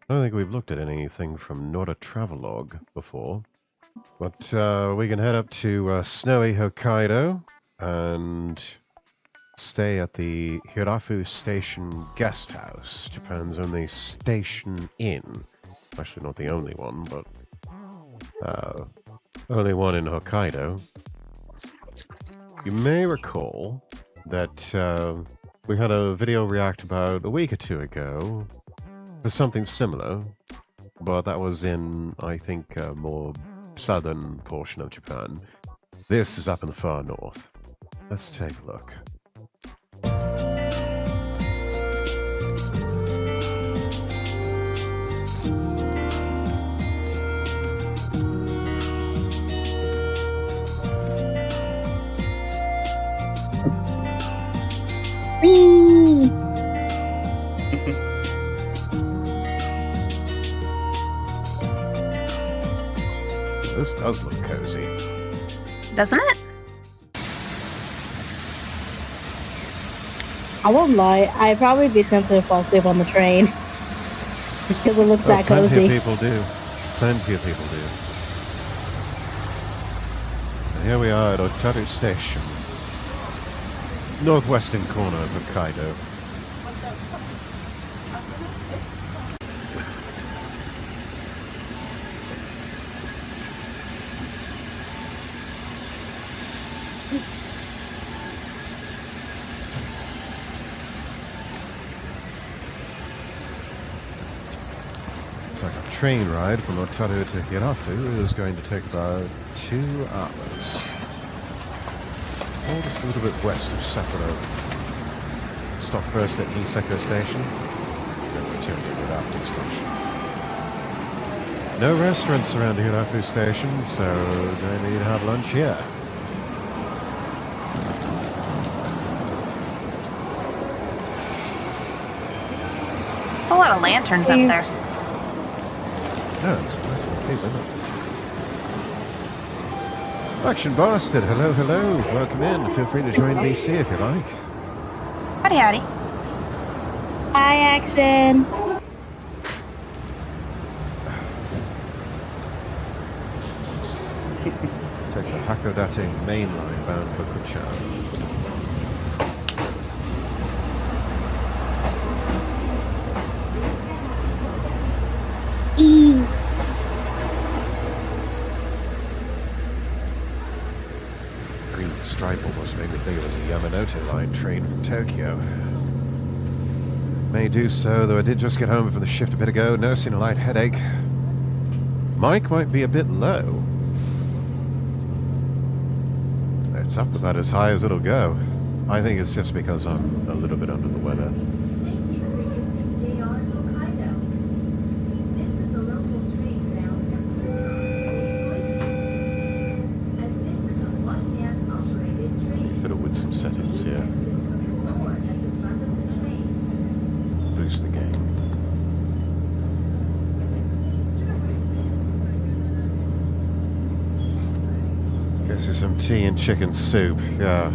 I don't think we've looked at anything from Norda Travelog before. But we can head up to snowy Hokkaido and stay at the Hirafu Station Guest House, Japan's only station inn. Actually, not the only one, but only one in Hokkaido. You may recall that we had a video react about a week or two ago for something similar, but that was in, I think, a more southern portion of Japan. This is up in the far north. Let's take a look. This does look cozy. Doesn't it? I won't lie, I'd probably be tempted to fall asleep on the train. Because it looks that cozy. Plenty of people do. Plenty of people do. And here we are at Otaru Station. Northwestern corner of Hokkaido. It's like a train ride from Otaru to Hirafu is going to take about 2 hours. Or just a little bit west of Sapporo. Stop first at Niseko Station, then return to Hirafu Station. No restaurants around Hirafu Station, so don't need to have lunch here. It's a lot of lanterns up there. Yeah, it's nice and big, isn't it? Action Bastard, hello, hello. Welcome in. Feel free to join BC if you like. Howdy, howdy. Hi, Action. Take the Hakodate main line bound for Kuchan. Green stripe almost made me think it was a Yamanote line train from Tokyo. May do so, though I did just get home from the shift a bit ago, nursing a light headache. Mike might be a bit low. It's up about as high as it'll go. I think it's just because I'm a little bit under the weather. Fiddle with some settings here. Boost the game. Guess there's some tea and chicken soup, yeah.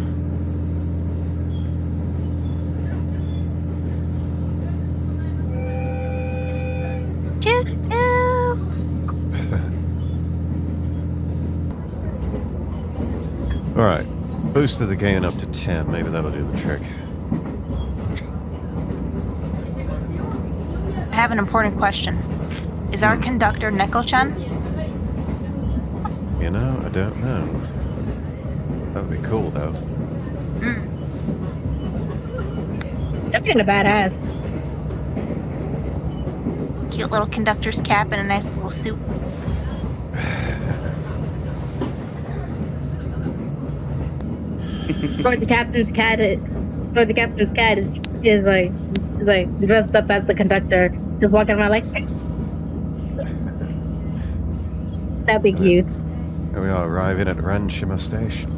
Alright, boosted the gain up to 10, maybe that'll do the trick. I have an important question. Is our conductor Neko-chan? You know, I don't know. That would be cool, though. That's kind of badass. Cute little conductor's cap and a nice little suit. Or the captain's cat is like dressed up as the conductor, just walking around like. That'd be cute. Here we are arriving at Ranshima Station.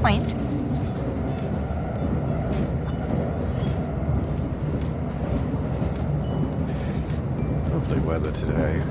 Quaint. Lovely weather today.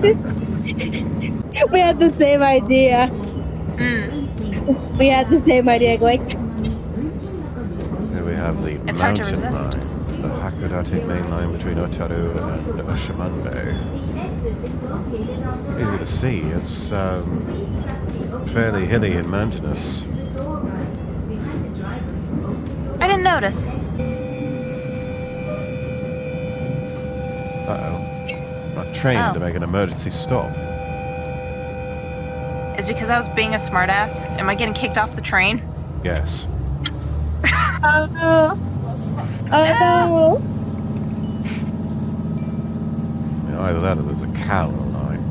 We had the same idea. We had the same idea. Like, Here we have the It's hard to mountain resist. line. The Hakodate main line between Otaru and Oshimanbe. Easy to see. It's fairly hilly and mountainous. I didn't notice. Uh-oh. Not trained to make an emergency stop. Is because I was being a smartass? Am I getting kicked off the train? Yes. oh no! Oh no! I mean, either that or there's a cow on the line.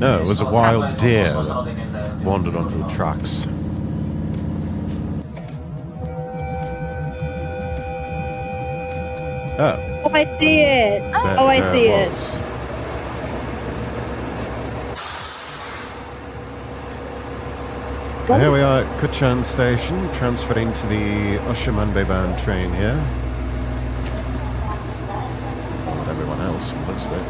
No, it was a wild deer that wandered onto the tracks. Oh. Oh, I see it. There, Oh, I there see it. was. Here we are at Kuchan Station, transferring to the Oshimanbe-ban train here. With everyone else, from the looks of it.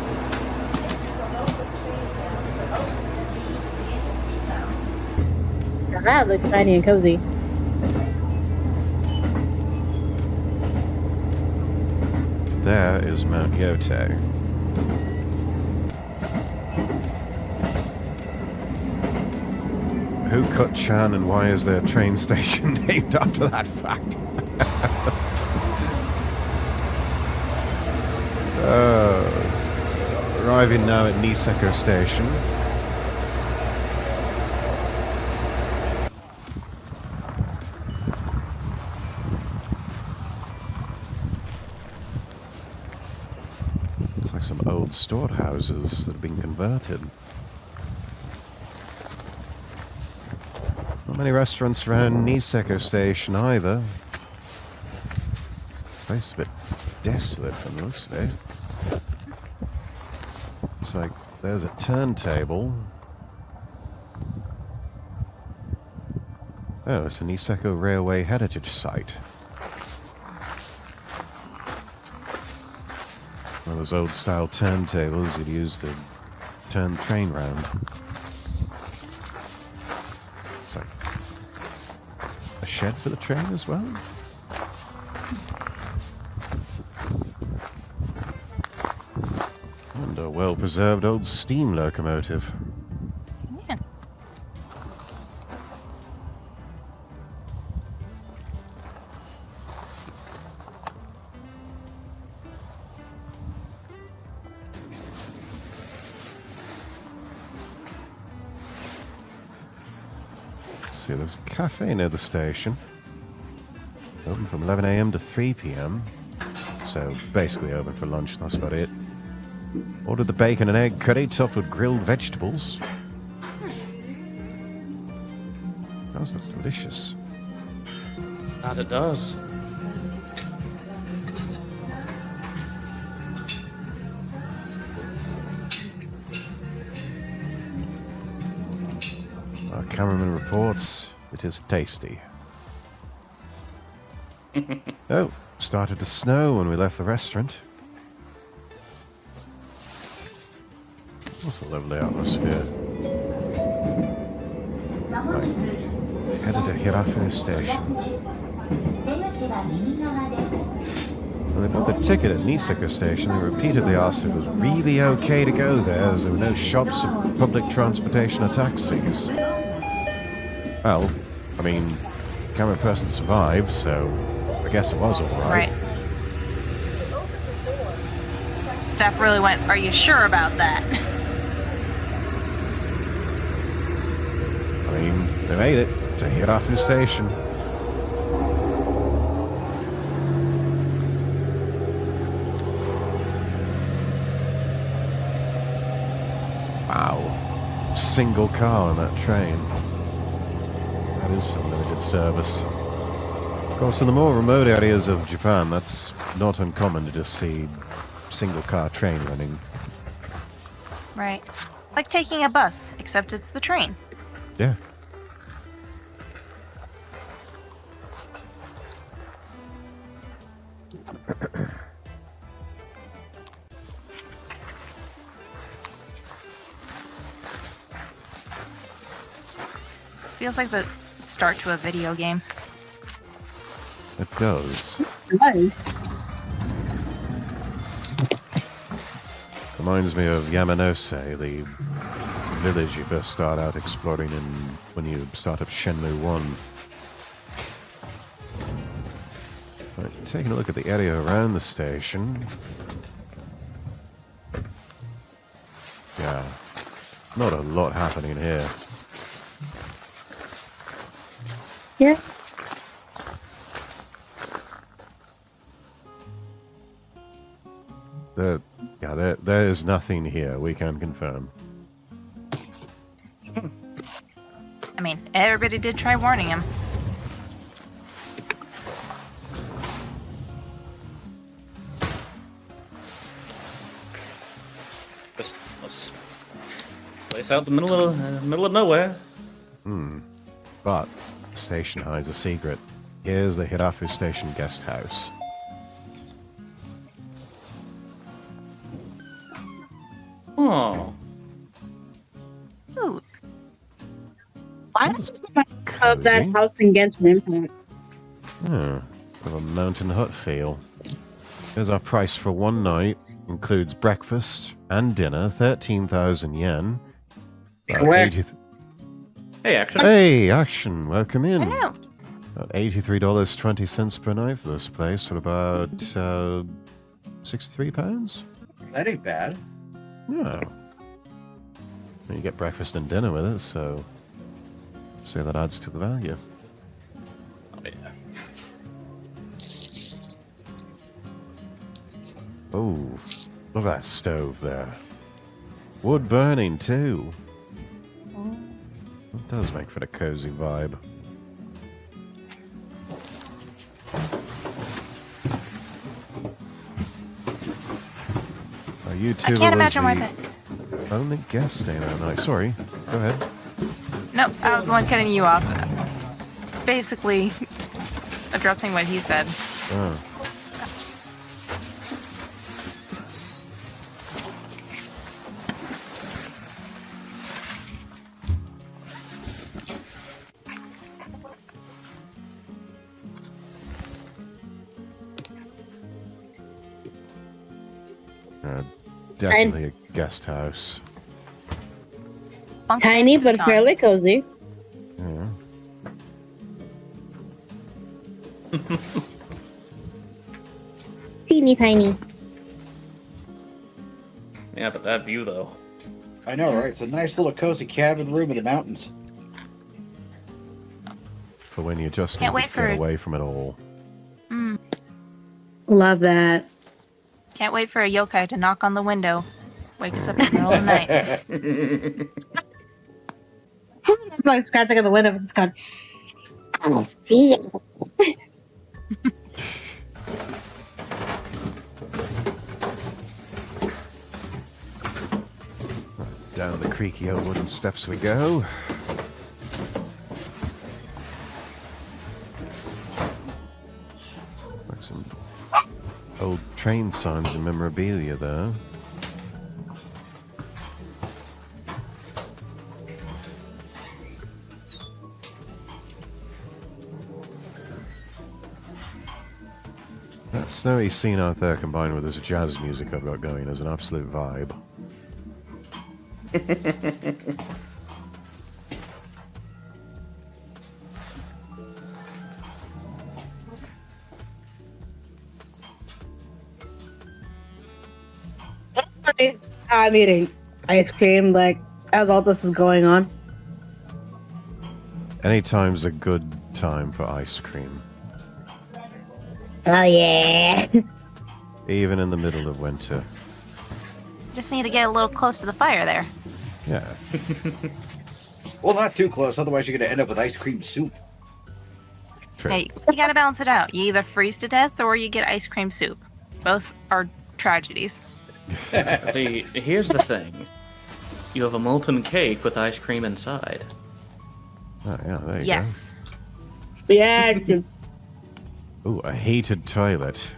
That looks shiny and cozy. There is Mount Yote. Who cut Chan and why is their train station named after that fact? Arriving now at Niseko Station. It's like some old storehouses that have been converted. Not many restaurants around Niseko Station either. Place is a bit desolate from the looks of it. It's like there's a turntable. Oh, it's a Niseko Railway Heritage Site. One of those old style turntables you'd use to turn the train round. It's like a shed for the train as well. And a well-preserved old steam locomotive. Yeah. See, there's a cafe near the station. Open from 11 a.m. to 3 p.m. So basically open for lunch, that's about it. Ordered the bacon and egg curry topped with grilled vegetables. That looks delicious. That it does. Our cameraman reports it is tasty. Oh, started to snow when we left the restaurant. That's a lovely atmosphere. Right. Headed to Hirafune Station. When they bought the ticket at Niseko Station, they repeatedly asked if it was really okay to go there, as there were no shops or public transportation or taxis. Well, I mean, camera person survived, so I guess it was alright. Right. Staff really went, "Are you sure about that?" I mean, they made it to Hirafune Station. Wow. Single car on that train. That is some limited service. Of course, in the more remote areas of Japan, that's not uncommon to just see single car train running. Right. Like taking a bus, except it's the train. Yeah. Feels like the start to a video game. It does. Nice. Reminds me of Yamanose, the village you first start out exploring in when you start up Shenmue 1. Right, taking a look at the area around the station. Yeah, not a lot happening here. Yeah. There is nothing here, we can confirm. I mean, everybody did try warning him. Just a place out in the middle of nowhere. But the station hides a secret. Here's the Hirafu Station guest house. Oh. Ooh, Why This is does it of that cozy. house in Genshin Impact? With a mountain hut feel. Here's our price for one night. Includes breakfast and dinner, 13,000 yen. About Correct. 80 Hey, action. Hey, action! Welcome in. I know. About $83.20 per night for this place, for about £63. That ain't bad. Yeah. And you get breakfast and dinner with it, so that adds to the value. Oh, yeah. Oh, look at that stove there. Wood burning too. It does make for a cozy vibe. Are you two I can't imagine why the that. only guest staying that night? Sorry, go ahead. Nope, I was the one cutting you off. Basically, addressing what he said. Oh. Definitely a guest house. Bunk Tiny bed but futons. fairly cozy. Yeah. Teeny tiny. Yeah, but that view though. I know, right? It's a nice little cozy cabin room in the mountains. For when you just Can't need wait to for get it. away from it all. Love that. Can't wait for a yokai to knock on the window. Wake us up in the middle of the night. It's like scratching at the window. It's gone. Oh, see. Down the creaky old wooden steps we go. Like some old train signs and memorabilia there. That snowy scene out there combined with this jazz music I've got going is an absolute vibe. I'm eating ice cream like as all this is going on. Anytime's a good time for ice cream. Oh yeah. Even in the middle of winter. Just need to get a little close to the fire there. Yeah. Well, not too close, otherwise you're going to end up with ice cream soup. True. Hey, you gotta balance it out. You either freeze to death or you get ice cream soup. Both are tragedies. See, here's the thing. You have a molten cake with ice cream inside. Oh, yeah, there you Yes. Yeah. go. Ooh, a heated toilet.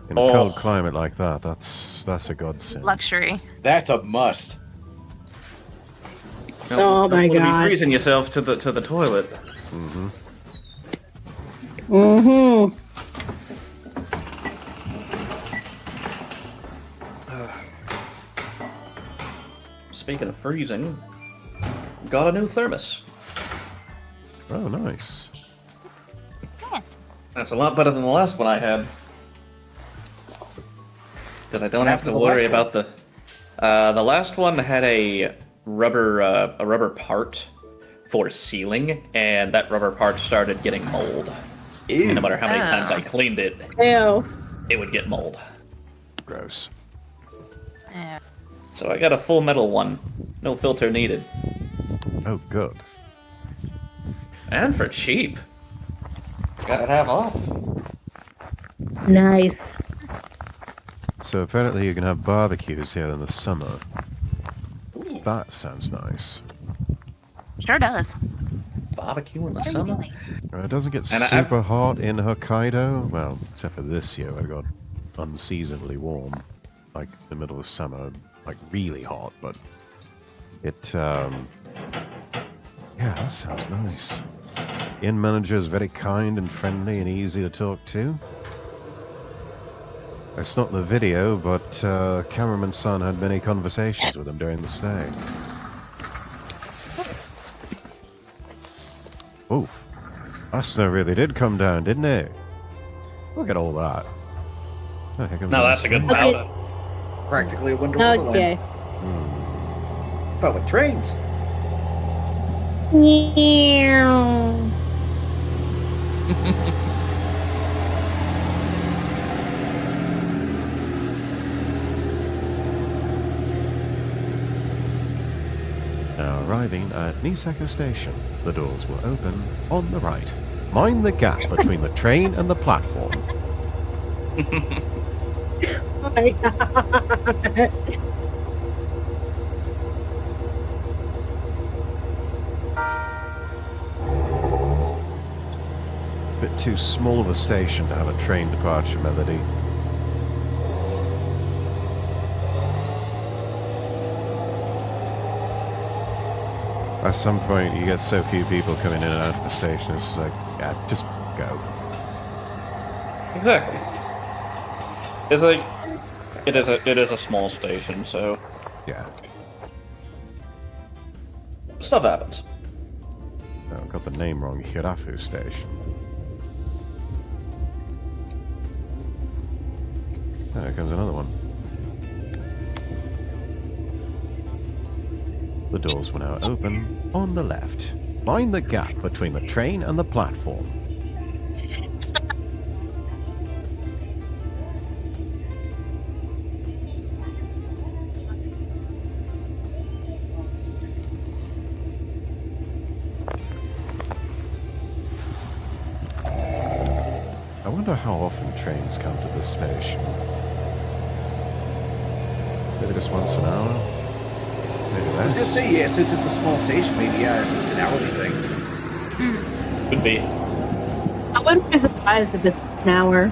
In a Oh. cold climate like that, that's a godsend. Luxury. That's a must. Oh my Don't wanna God. Be freezing yourself to the toilet. Mm-hmm. Speaking of freezing, got a new thermos. Oh, nice. That's a lot better than the last one I had. Because I don't What have happened to to the worry last one? about the last one had a rubber part for sealing, and that rubber part started getting mold. Ew. And no matter how many times I Oh. cleaned it, Ew. it would get mold. Gross. Yeah. So I got a full metal one, no filter needed, Oh, good. and for cheap. Got it half off. Nice. So apparently you can have barbecues here in the summer. That sounds nice. Sure does. Barbecue in the summer. It doesn't get And super hot in Hokkaido. Well, except for this year, where it got unseasonably warm. Like, the middle of summer, like, really hot, but it, yeah, that sounds nice. Inn manager is very kind and friendly and easy to talk to. It's not the video, but cameraman son had many conversations with him during the stay. Oof. That snow really did come down, didn't it? Look at all that. Oh, heck of No, that's a good Okay. powder. Practically a winter wonderland. Okay. But with trains. Meow. Now arriving at Niseko Station, the doors will open on the right. Mind the gap between the train and the platform. Oh my God. Bit too small of a station to have a train departure melody. At some point, you get so few people coming in and out of the station, it's like, yeah, just go. Exactly. It's like it is a small station, so Yeah. stuff happens. Oh, I got the name wrong. Hirafu Station. Oh, here comes another one. The doors will now open on the left. Mind the gap between the train and the platform. I wonder how often trains come to this station. Maybe just once an hour? Maybe I was gonna less? say, yeah, since it's a small station, maybe it's an hourly thing. Could be. I wouldn't be surprised if it's an hour.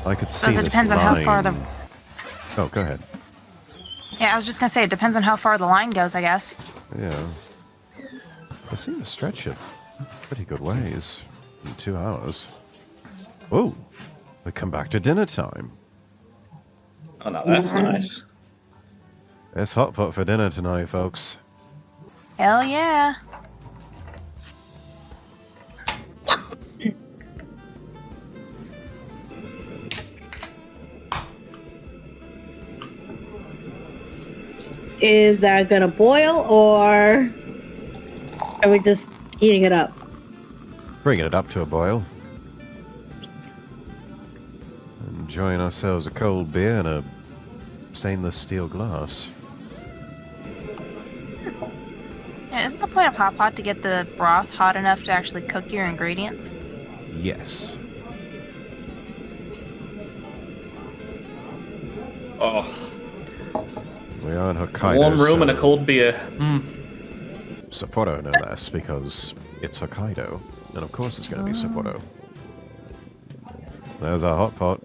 I could see Suppose it this depends on how far the- line- Oh, go ahead. Yeah, I was just gonna say it depends on how far the line goes, I guess. Yeah. They seem to stretch it pretty good ways in 2 hours. Oh, we come back to dinner time. Oh no, that's nice. It's hot pot for dinner tonight, folks. Hell yeah. Is that gonna boil or are we just heating it up? Bringing it up to a boil. Enjoying ourselves a cold beer and a stainless steel glass. Yeah, isn't the point of hot pot to get the broth hot enough to actually cook your ingredients? Yes. Oh, We are in Hokkaido. warm room so and a cold beer. Sapporo, no less, because it's Hokkaido. And of course it's going to be Sapporo. There's our hot pot.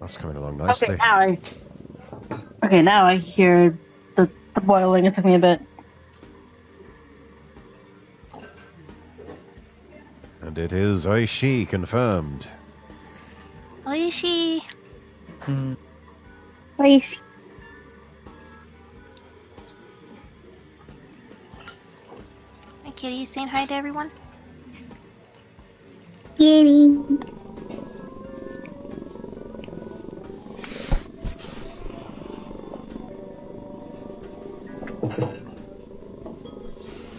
That's coming along Okay, nicely. now I hear the boiling. It took me a bit. And it is Oishi confirmed. Oishi. Please. Hi, kitty. Saying hi to everyone. Kitty.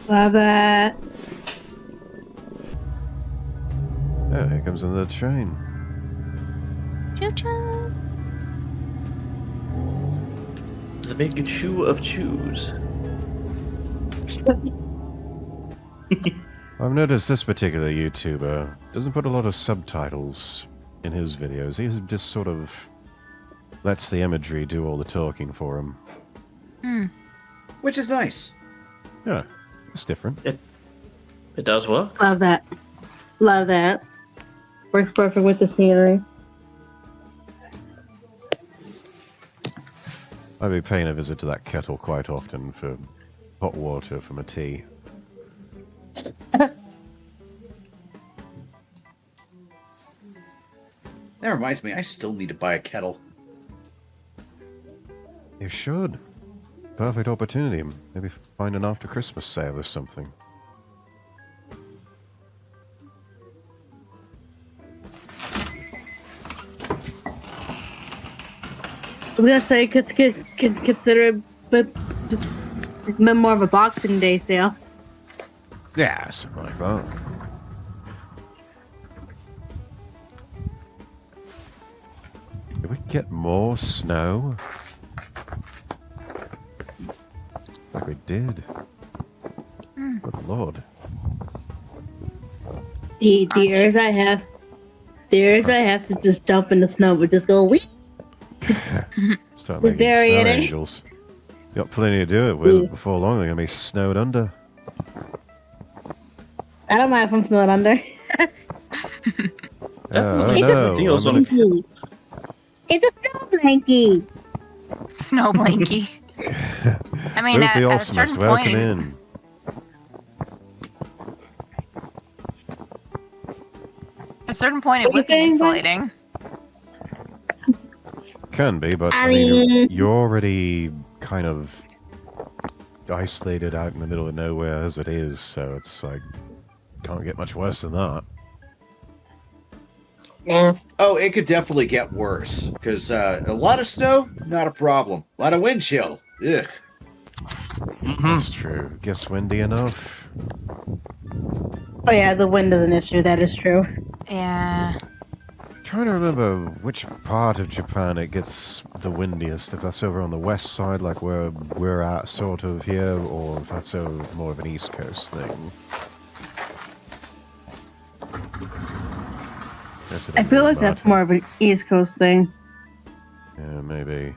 Love it. Oh, here comes another train. Choo choo. The big chew of chews. I've noticed this particular YouTuber doesn't put a lot of subtitles in his videos. He just sort of lets the imagery do all the talking for him. Which is nice. Yeah, it's different. It does work. Love that. Love that. Works perfect with the scenery. I'd be paying a visit to that kettle quite often for hot water for my tea. That reminds me, I still need to buy a kettle. You should. Perfect opportunity. Maybe find an after Christmas sale or something. I was gonna say, could consider it, but just more of a Boxing Day sale. Yeah, something like that. Did we get more snow? Like we did. Good lord. The years I have to just jump in the snow, but just go wee. Start The making snow variety. angels. Got plenty to do it with. Before long, they're going to be snowed under. I don't mind if I'm snowed under. Oh It's no! a deal, I'm gonna- It's a snow blankie. Snow blankie. I mean, Boop at the a Ultimus, certain welcome point, in. it What would be you saying, insulating. Can be, but I I mean, mean- you're already kind of isolated out in the middle of nowhere as it is, so it's like can't get much worse than that. Yeah. Oh, it could definitely get worse. Because a lot of snow, not a problem. A lot of wind chill. Ugh. That's true. Gets windy enough. Oh yeah, the wind is an issue. That is true. Yeah. Trying to remember which part of Japan it gets the windiest. If that's over on the west side, like where we're at, sort of here, or if that's more of an East Coast thing. Guess it I doesn't feel really like that's matter. more of an East Coast thing. Yeah, maybe.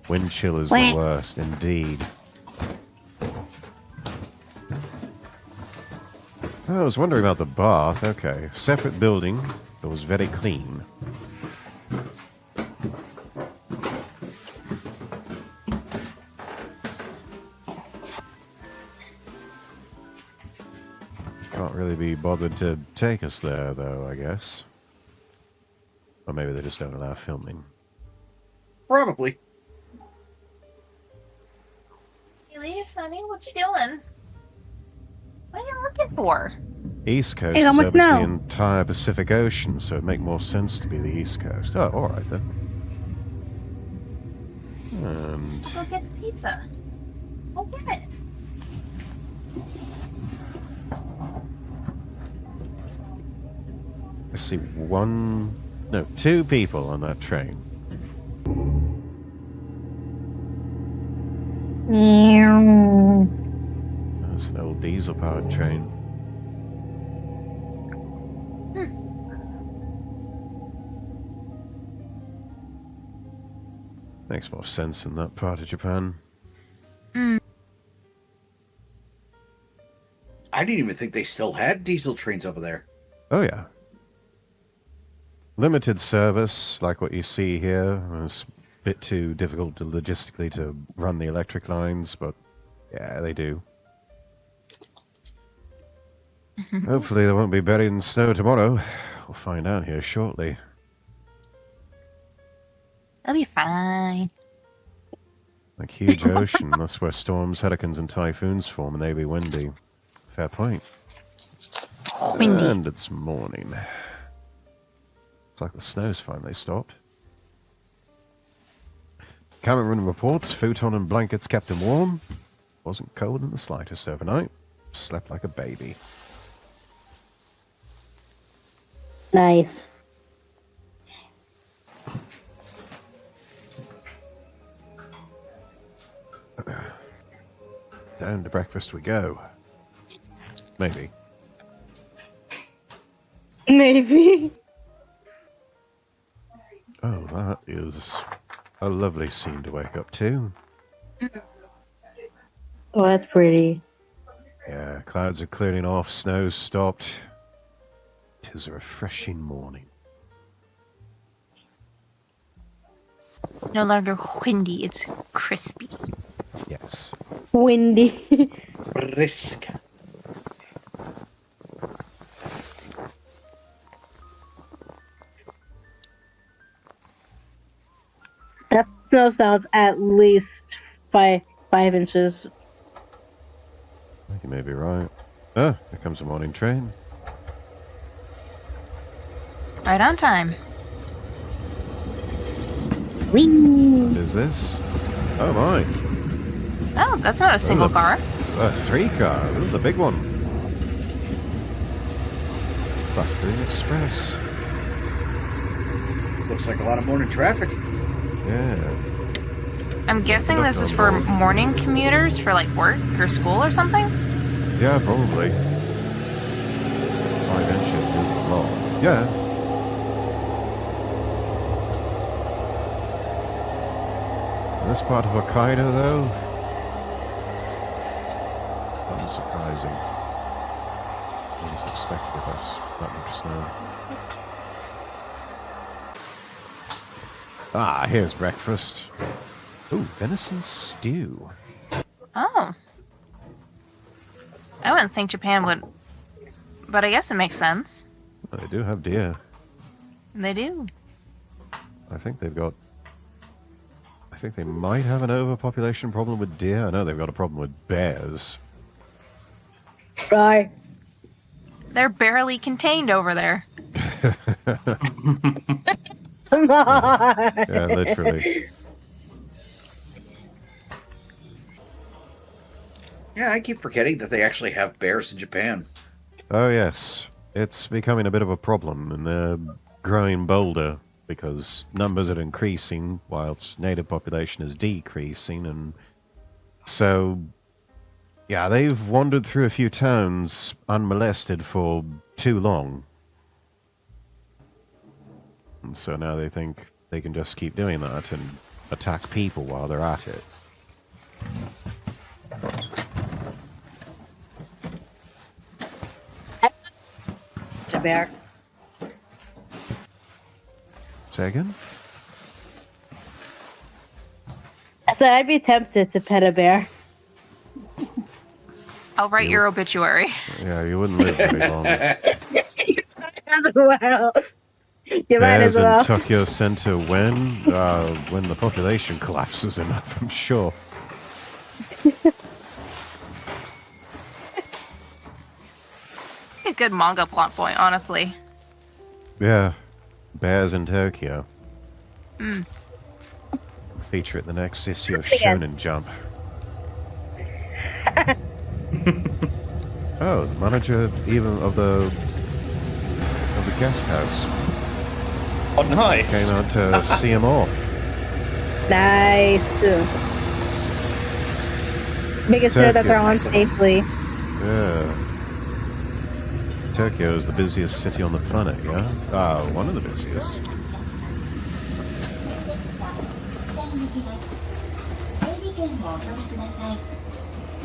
Wind chill is Wah. the worst, indeed. I was wondering about the bath. Okay, separate building. It was very clean. Can't really be bothered to take us there, though, I guess. Or maybe they just don't allow filming. Probably. You leave, honey? What you doing? What are you looking for? East Coast Hey, is how much over the snow? entire Pacific Ocean, so it'd make more sense to be the East Coast. Oh, alright then. And Go get the pizza. Go get it. I see two people on that train. That's an old diesel-powered train. Makes more sense in that part of Japan. I didn't even think they still had diesel trains over there. Oh yeah. limited service, like what you see here. It's a bit too difficult to logistically to run the electric lines, but yeah, they do. Hopefully they won't be buried in snow tomorrow. We'll find out here shortly. It'll be fine. Like huge ocean, that's where storms, hurricanes, and typhoons form, and they be windy. Fair point. Windy. And it's morning. It's like the snow's finally stopped. Cameron reports futon and blankets kept him warm. Wasn't cold in the slightest overnight. Slept like a baby. Nice. Down to breakfast we go. Maybe. Maybe. Oh, that is a lovely scene to wake up to. Oh, that's pretty. Yeah, clouds are clearing off, snow's stopped. 'Tis a refreshing morning. No longer windy, it's crispy. Yes. Windy. Brisk. That snow sounds at least five inches. I think you may be right. Ah, here comes the morning train. Right on time. Whee! What is this? Oh my. Oh, that's not a single look. car. A 3-car. This is the big one. Factory Express. Looks like a lot of morning traffic. Yeah. I'm guessing this is for morning commuters for like work or school or something? Yeah, probably. 5 inches is a lot. Yeah. This part of Hokkaido, though, unsurprising. I just expected us that much snow. Ah, here's breakfast. Ooh, venison stew. Oh. I wouldn't think Japan would, but I guess it makes sense. Well, they do have deer. They do. I think they've got... I think they might have an overpopulation problem with deer. I know they've got a problem with bears. Right. They're barely contained over there. Come on. Yeah, literally. Yeah, I keep forgetting that they actually have bears in Japan. Oh, yes. It's becoming a bit of a problem, and they're growing bolder because numbers are increasing whilst native population is decreasing. And so, yeah, they've wandered through a few towns unmolested for too long. And so now they think they can just keep doing that and attack people while they're at it. The bear. Say again? I said I'd be tempted to pet a bear. I'll write your obituary. Yeah, you wouldn't live very long. Well, you might as Bears in well. Tokyo Center when the population collapses enough, I'm sure. A good manga plot point, honestly. Yeah, bears in Tokyo. Mm. Feature at the next issue of Again. Shonen Jump. Oh, the manager even of the guest house Oh, nice. came out to see him off. Nice. Making sure that they're on Turkey. safely. Yeah. Tokyo is the busiest city on the planet, yeah? One of the busiest.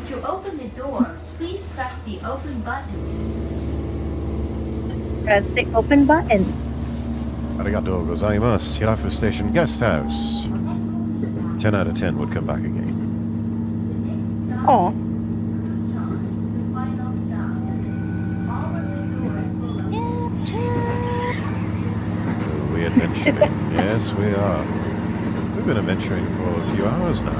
To open the door, please press the open button. Press the open button. Arigato gozaimasu. Hirafu Station Guest House. 10 out of 10 would come back again. Oh. We adventuring. Yes, we are. We've been adventuring for a few hours now.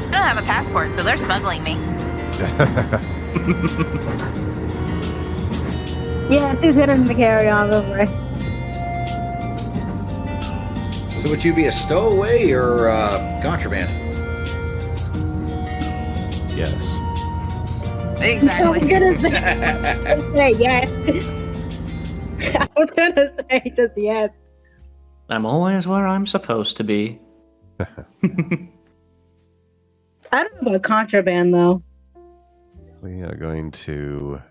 I don't have a passport, so they're smuggling me. Yeah, she's hitting the carry-on over. So would you be a stowaway or contraband? Yes. I was Exactly. gonna say yes. I was gonna say just yes. I'm always where I'm supposed to be. I don't know about contraband though. We are going to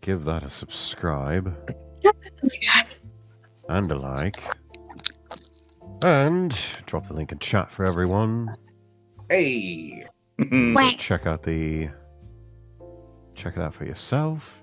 give that a subscribe and a like. And drop the link in chat for everyone. Hey. Check it out for yourself.